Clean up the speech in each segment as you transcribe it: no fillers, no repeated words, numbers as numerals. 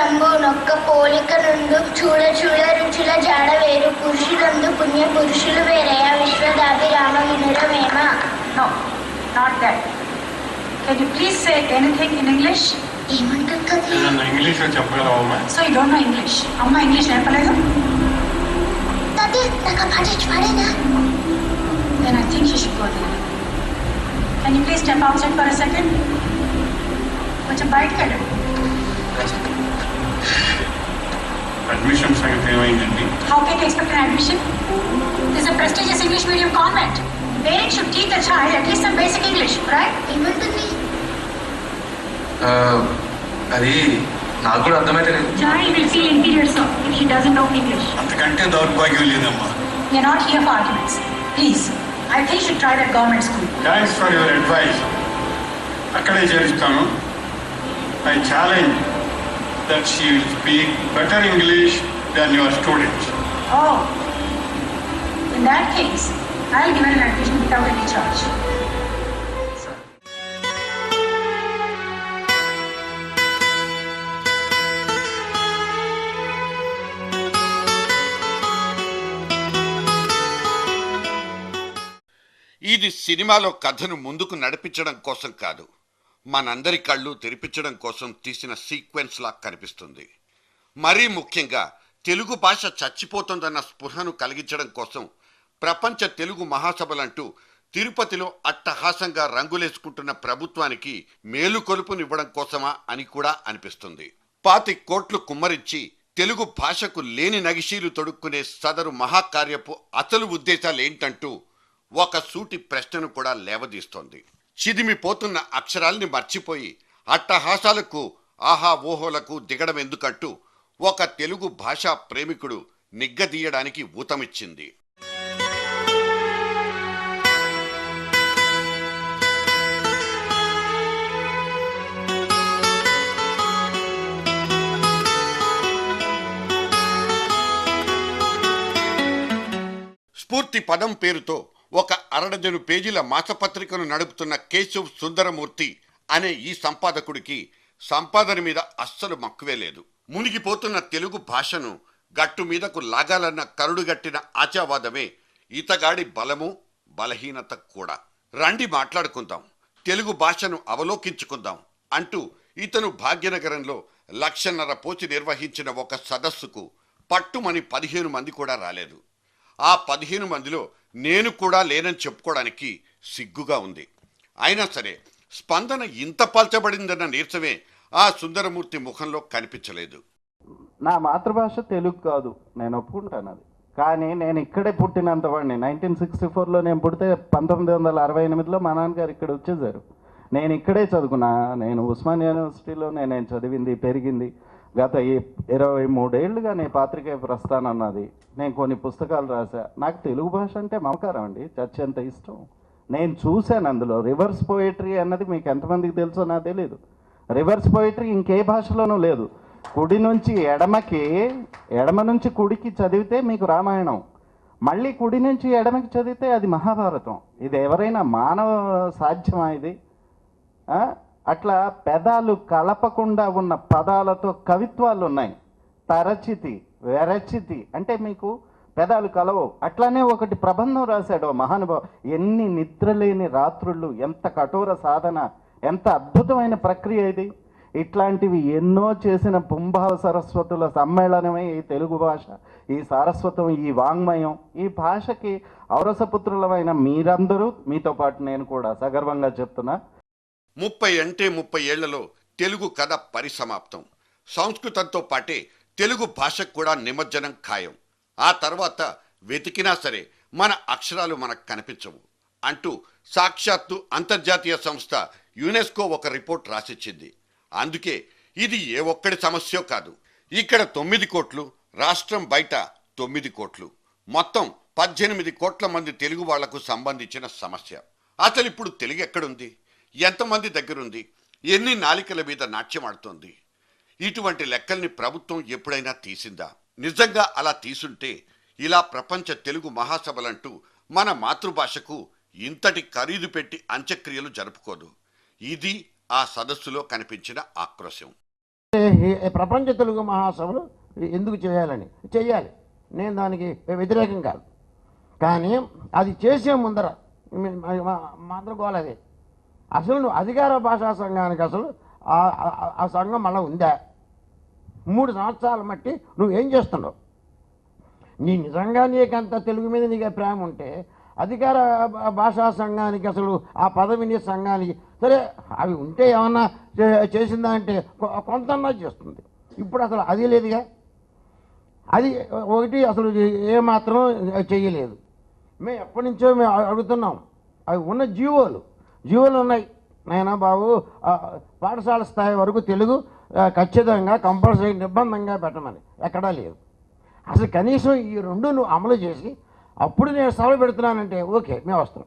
రంబు నొక్క పోలిక నుండు చూడ చూడ రుచుల జాడ వేరు పురుషులందు పుణ్య పురుషులు వేరయ విశ్వదాభిరామ వినురమేమ. No, not that. Can you please say anything in English? ఏమంటుంది? ఇంగ్లీష్ చెప్పగలవమ్మా? So you don't know English. అమ్మ ఇంగ్లీష్ నేర్పలేదు? తాతయ్య నాకు ఆ పాట పాడేనా? Then I think you should go there. Can you please step outside for a second? కొంచెం బయటకు వెళ్ళు. అడ్మిషన్ సంగతి ఏమైందండి? How can you expect an admission? This is a prestigious English medium convent. Parents should teach the child at least some basic English, right? ఏమంటుంది? అది నాకు కూడా అర్థమైతే లేదు. Child will feel inferior so if she doesn't know English. అంతకంటే దౌర్భాగ్యం లేదమ్మా. We are not here for arguments. Please, I think you should try that government school. Thanks for your advice. అక్కడే చేరుస్తాను. I challenge that she will speak better English then your students. Oh, in that case, I'll give her an admission without any charge. ఇది సినిమాలో కథను ముందుకు నడిపించడం కోసం కాదు, మనందరి కళ్ళు తెరిపించడం కోసం తీసిన సీక్వెన్స్ లా కనిపిస్తుంది. మరీ ముఖ్యంగా తెలుగు భాష చచ్చిపోతుందన్న స్పృహను కలిగించడం కోసం ప్రపంచ తెలుగు మహాసభలంటూ తిరుపతిలో అట్టహాసంగా రంగులేసుకుంటున్న ప్రభుత్వానికి మేలుకొలుపునివ్వడం కోసమా అని కూడా అనిపిస్తుంది. 25 కోట్లు కుమ్మరించి తెలుగు భాషకు లేని నగిశీలు తొడుక్కునే సదరు మహాకార్యపు అసలు ఉద్దేశాలేంటంటూ ఒక సూటి ప్రశ్నను కూడా లేవదీస్తోంది. చిదిమిపోతున్న అక్షరాల్ని మర్చిపోయి అట్టహాసాలకు ఆహా ఓహోలకు దిగడం ఎందుకంటూ ఒక తెలుగు భాషా ప్రేమికుడు నిగ్గదీయడానికి ఊతమిచ్చింది. స్ఫూర్తి పదం పేరుతో ఒక 60 పేజీల మాసపత్రికను నడుపుతున్న కేశవ్ సుందరమూర్తి అనే ఈ సంపాదకుడికి సంపాదన మీద అస్సలు మక్కువే లేదు. మునిగిపోతున్న తెలుగు భాషను గట్టు మీదకు లాగాలన్న కరుడుగట్టిన ఆశావాదమే ఇతగాడి బలము బలహీనత కూడా. రండి మాట్లాడుకుందాం, తెలుగు భాషను అవలోకించుకుందాం అంటూ ఇతను భాగ్యనగరంలో 1.5 లక్షలు పోచి నిర్వహించిన ఒక సదస్సుకు పట్టుమని 15 మంది కూడా రాలేదు. ఆ 15 మందిలో నేను కూడా లేనని చెప్పుకోవడానికి సిగ్గుగా ఉంది. అయినా సరే స్పందన ఇంత పల్చబడిందన్న నీరసమే ఆ సుందరమూర్తి ముఖంలో కనిపించలేదు. నా మాతృభాష తెలుగు కాదు, నేను ఒప్పుకుంటాను అది. కానీ నేను ఇక్కడే పుట్టినంత వాడిని. 1964లో నేను పుడితే 1968లో మా నాన్నగారు ఇక్కడ వచ్చేసారు. నేను ఇక్కడే చదువుకున్నా. నేను ఉస్మానియా యూనివర్సిటీలో నేను చదివింది పెరిగింది. గత 23 ఏళ్ళుగా నేను పాత్రికేయ ప్రస్థానం అన్నది. నేను కొన్ని పుస్తకాలు రాశా. నాకు తెలుగు భాష అంటే మమకారం అండి, చచ్చేంత ఇష్టం. నేను చూశాను అందులో రివర్స్ పోయిటరీ అన్నది మీకు ఎంతమందికి తెలుసో నాకు తెలియదు. రివర్స్ పోయిటరీ ఇంకే భాషలోనూ లేదు. కుడి నుంచి ఎడమకి, ఎడమ నుంచి కుడికి చదివితే మీకు రామాయణం, మళ్ళీ కుడి నుంచి ఎడమకి చదివితే అది మహాభారతం. ఇది ఎవరైనా మానవ సాధ్యమా ఇది? అట్లా పెదాలు కలపకుండా ఉన్న పదాలతో కవిత్వాలు ఉన్నాయి. తరచితి, వెరచితి అంటే మీకు పెదాలు కలవు. అట్లానే ఒకటి ప్రబంధం రాశాడు మహానుభావు. ఎన్ని నిద్రలేని రాత్రుళ్ళు, ఎంత కఠోర సాధన, ఎంత అద్భుతమైన ప్రక్రియ ఇది. ఇట్లాంటివి ఎన్నో చేసిన పుంభావ సరస్వతుల సమ్మేళనమే ఈ తెలుగు భాష, ఈ సారస్వతం, ఈ వాంగ్మయం. ఈ భాషకి ఔరసపుత్రులమైన మీరందరూ, మీతో పాటు నేను కూడా సగర్వంగా చెప్తున్నా, 30 ఏళ్లలో తెలుగు కథ పరిసమాప్తం. సంస్కృతంతో పాటే తెలుగు భాషకు కూడా నిమజ్జనం ఖాయం. ఆ తర్వాత వెతికినా సరే మన అక్షరాలు మనకు కనిపించవు అంటూ సాక్షాత్తు అంతర్జాతీయ సంస్థ యునెస్కో ఒక రిపోర్ట్ రాసిచ్చింది. అందుకే ఇది ఏ ఒక్కడి సమస్యో కాదు. ఇక్కడ 9 కోట్లు, రాష్ట్రం బయట 9 కోట్లు, మొత్తం 18 కోట్ల మంది తెలుగు వాళ్లకు సంబంధించిన సమస్య. అసలు ఇప్పుడు తెలుగు ఎక్కడుంది? ఎంతమంది దగ్గరుంది? ఎన్ని నాలికల మీద నాట్యమాడుతోంది? ఇటువంటి లెక్కల్ని ప్రభుత్వం ఎప్పుడైనా తీసిందా? నిజంగా అలా తీసుంటే ఇలా ప్రపంచ తెలుగు మహాసభలంటూ మన మాతృభాషకు ఇంతటి ఖరీదు పెట్టి అంత్యక్రియలు జరుపుకోదు. ఇది ఆ సదస్సులో కనిపించిన ఆక్రోశం. ప్రపంచ తెలుగు మహాసభలు ఎందుకు చేయాలి, నేను దానికి వ్యతిరేకం కాదు. కానీ అది చేసే ముందర మాత్రం గోలదే. అసలు నువ్వు అధికార భాషా సంఘానికి అసలు ఆ సంఘం మళ్ళీ ఉందా? 3 సంవత్సరాల మట్టి నువ్వేం చేస్తున్నావు? నిజంగా నీకంత తెలుగు మీద నీకు ప్రేమ ఉంటే అధికార భాషా సంఘానికి అసలు ఆ పదవిని సంఘానికి సరే అవి ఉంటే ఏమన్నా చేసిందా అంటే కొంతన్నా చేస్తుంది. ఇప్పుడు అసలు అది లేదుగా. అది ఒకటి అసలు ఏమాత్రం చెయ్యలేదు. మేము ఎప్పటి నుంచో మేము అడుగుతున్నాం. అవి ఉన్న జీవోలు ఉన్నాయి. నైనా బాబు పాఠశాల స్థాయి వరకు తెలుగు ఖచ్చితంగా కంపల్సరీ నిర్బంధంగా పెట్టమని ఎక్కడా లేదు. అసలు కనీసం ఈ 2 నువ్వు అమలు చేసి అప్పుడు నేను సభ పెడుతున్నానంటే ఓకే, మేము వస్తాం.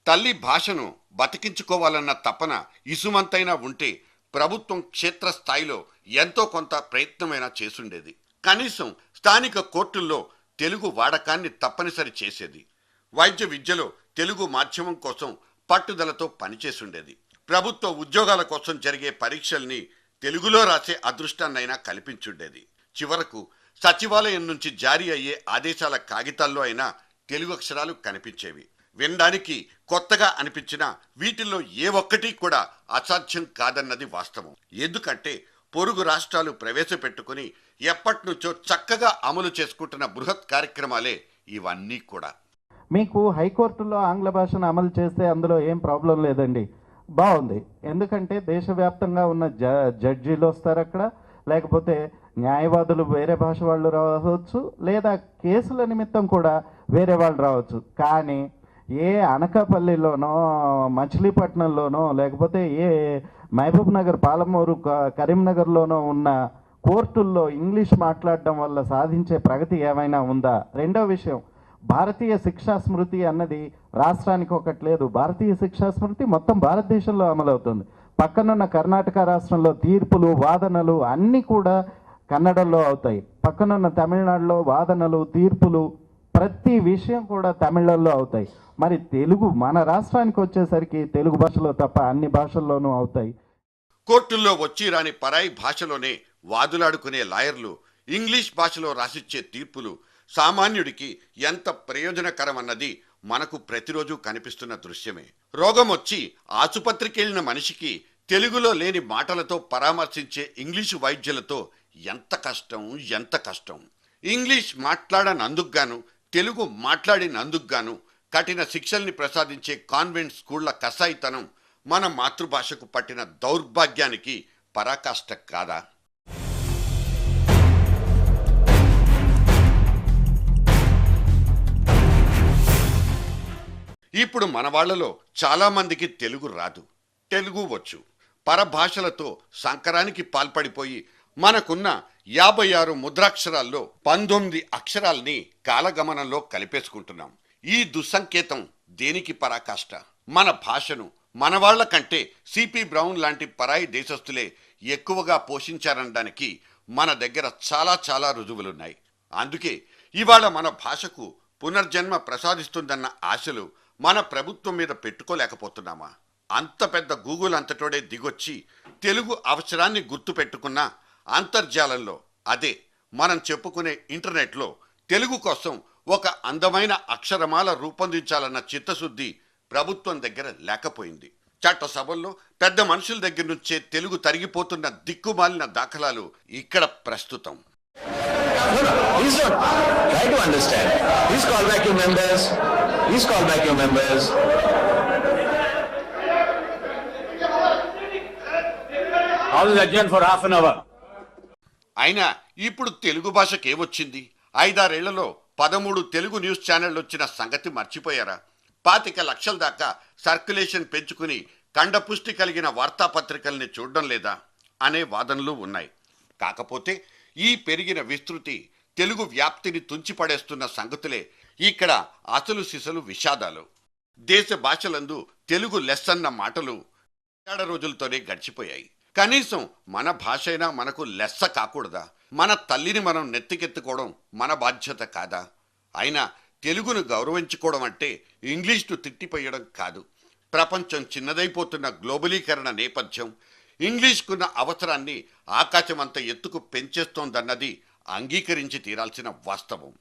తల్లి భాషను బతికించుకోవాలన్న తపన ఇసుమంతైనా ఉంటే ప్రభుత్వం క్షేత్రస్థాయిలో ఎంతో కొంత ప్రయత్నమైనా చేసుండేది. కనీసం స్థానిక కోర్టుల్లో తెలుగు వాడకాన్ని తప్పనిసరి చేసేది. వైద్య విద్యలో తెలుగు మాధ్యమం కోసం పట్టుదలతో పనిచేసుండేది. ప్రభుత్వ ఉద్యోగాల కోసం జరిగే పరీక్షల్ని తెలుగులో రాసే అదృష్టాన్నైనా కల్పించుండేది. చివరకు సచివాలయం నుంచి జారీ అయ్యే ఆదేశాల కాగితాల్లో అయినా తెలుగు అక్షరాలు కనిపించేవి. వినడానికి కొత్తగా అనిపించినా వీటిల్లో ఏ ఒక్కటి కూడా అసాధ్యం కాదన్నది వాస్తవం. ఎందుకంటే పొరుగు రాష్ట్రాలు ప్రవేశపెట్టుకుని ఎప్పటినుంచో చక్కగా అమలు చేసుకుంటున్న బృహత్ కార్యక్రమాలే ఇవన్నీ కూడా. మీకు హైకోర్టులో ఆంగ్ల భాషను అమలు చేస్తే అందులో ఏం ప్రాబ్లం లేదండి, బాగుంది. ఎందుకంటే దేశవ్యాప్తంగా ఉన్న జడ్జీలు వస్తారు అక్కడ, లేకపోతే న్యాయవాదులు వేరే భాష వాళ్ళు రావచ్చు, లేదా కేసుల నిమిత్తం కూడా వేరే వాళ్ళు రావచ్చు. కానీ ఏ అనకాపల్లిలోనో మచిలీపట్నంలోనో లేకపోతే ఏ మహబూబ్ నగర్, పాలమూరు, కరీంనగర్లోనో ఉన్న కోర్టుల్లో ఇంగ్లీష్ మాట్లాడడం వల్ల సాధించే ప్రగతి ఏమైనా ఉందా? రెండో విషయం, భారతీయ శిక్షా స్మృతి అన్నది రాష్ట్రానికి ఒకటి లేదు. భారతీయ శిక్షా స్మృతి మొత్తం భారతదేశంలో అమలవుతుంది. పక్కనున్న కర్ణాటక రాష్ట్రంలో తీర్పులు, వాదనలు అన్నీ కూడా కన్నడంలో అవుతాయి. పక్కనున్న తమిళనాడులో వాదనలు, తీర్పులు ప్రతి విషయం కూడా తమిళంలో అవుతాయి. మరి తెలుగు మన రాష్ట్రానికి వచ్చేసరికి తెలుగు భాషలో తప్ప అన్ని భాషల్లోనూ అవుతాయి. కోర్టుల్లో వచ్చి రాని పరాయి భాషలోనే వాదులాడుకునే లాయర్లు ఇంగ్లీష్ భాషలో రాసిచ్చే తీర్పులు సామాన్యుడికి ఎంత ప్రయోజనకరమన్నది మనకు ప్రతిరోజు కనిపిస్తున్న దృశ్యమే. రోగం వచ్చి ఆసుపత్రికి వెళ్ళిన మనిషికి తెలుగులో లేని మాటలతో పరామర్శించే ఇంగ్లీషు వైద్యులతో ఎంత కష్టం. ఇంగ్లీష్ మాట్లాడనందుకుగాను, తెలుగు మాట్లాడినందుకుగాను కఠిన శిక్షల్ని ప్రసాదించే కాన్వెంట్ స్కూళ్ల కసాయితనం మన మాతృభాషకు పట్టిన దౌర్భాగ్యానికి పరాకాష్ట కాదా? ఇప్పుడు మన వాళ్లలో చాలా మందికి తెలుగు రాదు, తెలుగు వచ్చు. పరభాషలతో సంకరానికి పాల్పడిపోయి మనకున్న 56 ముద్రాక్షరాల్లో 19 అక్షరాల్ని కాలగమనంలో కలిపేసుకుంటున్నాం. ఈ దుస్సంకేతం దేనికి పరాకాష్ట? మన భాషను మన వాళ్ల కంటే సిపి బ్రౌన్ లాంటి పరాయి దేశస్థులే ఎక్కువగా పోషించారనడానికి మన దగ్గర చాలా రుజువులున్నాయి. అందుకే ఇవాళ మన భాషకు పునర్జన్మ ప్రసాదిస్తుందన్న ఆశలు మన ప్రభుత్వం మీద పెట్టుకోలేకపోతున్నామా? అంత పెద్ద గూగుల్ అంతటోడే దిగొచ్చి తెలుగు అవసరాన్ని గుర్తు పెట్టుకున్న అంతర్జాలంలో, అదే మనం చెప్పుకునే ఇంటర్నెట్లో తెలుగు కోసం ఒక అందమైన అక్షరమాల రూపొందించాలన్న చిత్తశుద్ధి ప్రభుత్వం దగ్గర లేకపోయింది. చట్టసభల్లో పెద్ద మనుషుల దగ్గర నుంచే తెలుగు తరిగిపోతున్న దిక్కుమాలిన దాఖలాలు ఇక్కడ ప్రస్తుతం. అయినా ఇప్పుడు తెలుగు భాషకేమొచ్చింది? 5-6 ఏళ్లలో 13 తెలుగు న్యూస్ ఛానళ్లు వచ్చిన సంగతి మర్చిపోయారా? 25 లక్షల దాకా సర్క్యులేషన్ పెంచుకుని కండపుష్టి కలిగిన వార్తాపత్రికల్ని చూడడం లేదా అనే వాదనలు ఉన్నాయి. కాకపోతే ఈ పెరిగిన విస్తృతి తెలుగు వ్యాప్తిని తుంచిపడేస్తున్న సంగతులే ఇక్కడ అసలు సిసలు విషాదాలు. దేశ భాషలందు తెలుగు లెస్సన్న మాటలు 7 రోజులతోనే గడిచిపోయాయి. కనీసం మన భాష అయినా మనకు లెస్స కాకూడదా? మన తల్లిని మనం నెత్తికెత్తుకోవడం మన బాధ్యత కాదా? అయినా తెలుగును గౌరవించుకోవడం అంటే ఇంగ్లీష్ను తిట్టిపోయడం కాదు. ప్రపంచం చిన్నదైపోతున్న గ్లోబలీకరణ నేపథ్యం, ఇంగ్లీష్కున్న అవసరాన్ని ఆకాశమంత ఎత్తుకు పెంచేస్తోందన్నది అంగీకరించి తీరాల్సిన వాస్తవం.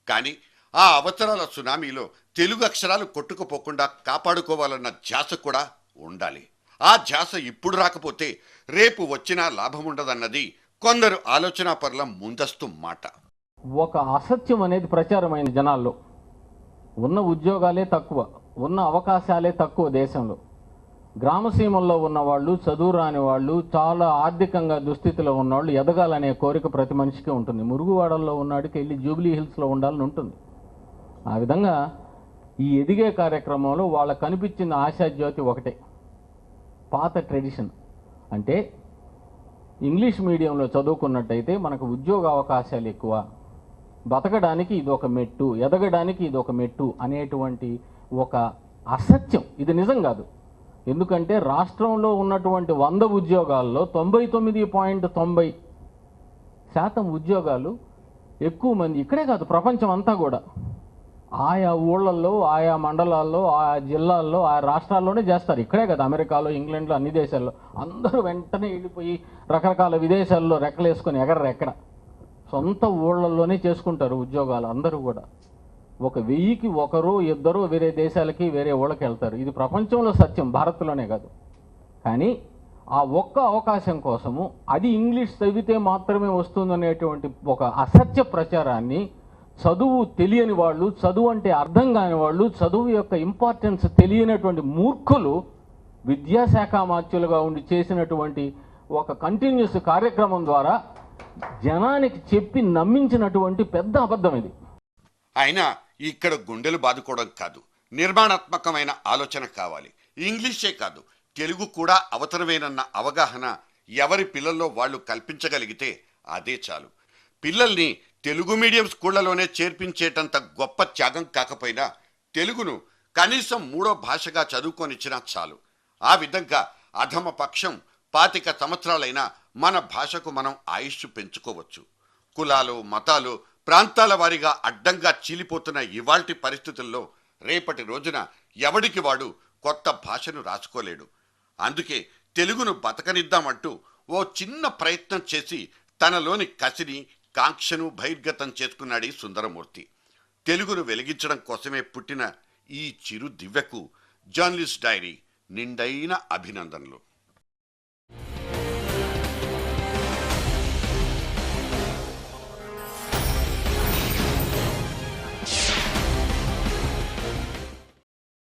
కానీ ఆ అవసరాల సునామీలో తెలుగు అక్షరాలు కొట్టుకుపోకుండా కాపాడుకోవాలన్న ధ్యాస కూడా ఉండాలి. ఆ ధ్యాస ఇప్పుడు రాకపోతే రేపు వచ్చినా లాభముండదన్నది కొందరు ఆలోచనాపరుల ముందస్తు మాట. ఒక అసత్యం అనేది ప్రచారమైన జనాల్లో. ఉన్న ఉద్యోగాలే తక్కువ, ఉన్న అవకాశాలే తక్కువ దేశంలో. గ్రామసీమల్లో ఉన్నవాళ్ళు, చదువు రాని వాళ్ళు, చాలా ఆర్థికంగా దుస్థితిలో ఉన్నవాళ్ళు ఎదగాలనే కోరిక ప్రతి మనిషికి ఉంటుంది. మురుగువాడల్లో ఉన్నాడికి వెళ్ళి జూబ్లీ హిల్స్లో ఉండాలని ఉంటుంది. ఆ విధంగా ఈ ఎదిగే కార్యక్రమంలో వాళ్ళకు కనిపించిన ఆశాజ్యోతి ఒకటే, పాత ట్రెడిషన్. అంటే ఇంగ్లీష్ మీడియంలో చదువుకున్నట్టయితే మనకు ఉద్యోగ అవకాశాలు ఎక్కువ, బతకడానికి ఇది ఒక మెట్టు, ఎదగడానికి ఇది ఒక మెట్టు అనేటువంటి ఒక అసత్యం. ఇది నిజం కాదు. ఎందుకంటే రాష్ట్రంలో ఉన్నటువంటి 100 ఉద్యోగాల్లో 99.90% ఉద్యోగాలు ఎక్కువ మంది ఇక్కడే కాదు, ప్రపంచం అంతా కూడా ఆయా ఊళ్ళల్లో, ఆయా మండలాల్లో, ఆయా జిల్లాల్లో, ఆయా రాష్ట్రాల్లోనే చేస్తారు. ఇక్కడే కదా, అమెరికాలో, ఇంగ్లాండ్లో, అన్ని దేశాల్లో అందరూ వెంటనే వెళ్ళిపోయి రకరకాల విదేశాల్లో రెక్కలేసుకొని ఎగరరు. ఎక్కడ సొంత ఊళ్ళల్లోనే చేసుకుంటారు ఉద్యోగాలు అందరూ కూడా. 1000కి 1 2 వేరే దేశాలకి, వేరే ఊళ్ళకి వెళ్తారు. ఇది ప్రపంచంలో సత్యం, భారత్లోనే కాదు. కానీ ఆ ఒక్క అవకాశం కోసము అది ఇంగ్లీష్ చదివితే మాత్రమే వస్తుందనేటువంటి ఒక అసత్య ప్రచారాన్ని చదువు తెలియని వాళ్ళు, చదువు అంటే అర్థం కాని వాళ్ళు, చదువు యొక్క ఇంపార్టెన్స్ తెలియనటువంటి మూర్ఖులు విద్యాశాఖ మాత్యులుగా ఉండి చేసినటువంటి ఒక కంటిన్యూస్ కార్యక్రమం ద్వారా జనానికి చెప్పి నమ్మించినటువంటి పెద్ద అబద్ధం ఇది. అయినా ఇక్కడ గుండెలు బాదుకోవడం కాదు, నిర్మాణాత్మకమైన ఆలోచన కావాలి. ఇంగ్లీషే కాదు, తెలుగు కూడా అవసరమేనన్న అవగాహన ఎవరి పిల్లల్లో వాళ్ళు కల్పించగలిగితే అదే చాలు. పిల్లల్ని తెలుగు మీడియం స్కూళ్లలోనే చేర్పించేటంత గొప్ప త్యాగం కాకపోయినా తెలుగును కనీసం 3వ భాషగా చదువుకొనిచ్చినా చాలు. ఆ విధంగా అధమ పక్షం 25 సంవత్సరాలైనా మన భాషకు మనం ఆయుష్ పెంచుకోవచ్చు. కులాలు, మతాలు, ప్రాంతాల వారీగా అడ్డంగా చీలిపోతున్న ఇవాల్టి పరిస్థితుల్లో రేపటి రోజున ఎవడికి వాడు కొత్త భాషను రాసుకోలేడు. అందుకే తెలుగును బతకనిద్దామంటూ ఓ చిన్న ప్రయత్నం చేసి తనలోని కసిని, కాంక్షను బహిర్గతం చేసుకున్నాడు ఈ సుందరమూర్తి. తెలుగును వెలిగించడం కోసమే పుట్టిన ఈ చిరు దివ్యకు జర్నలిస్ట్ డైరీ నిండైన అభినందనలు.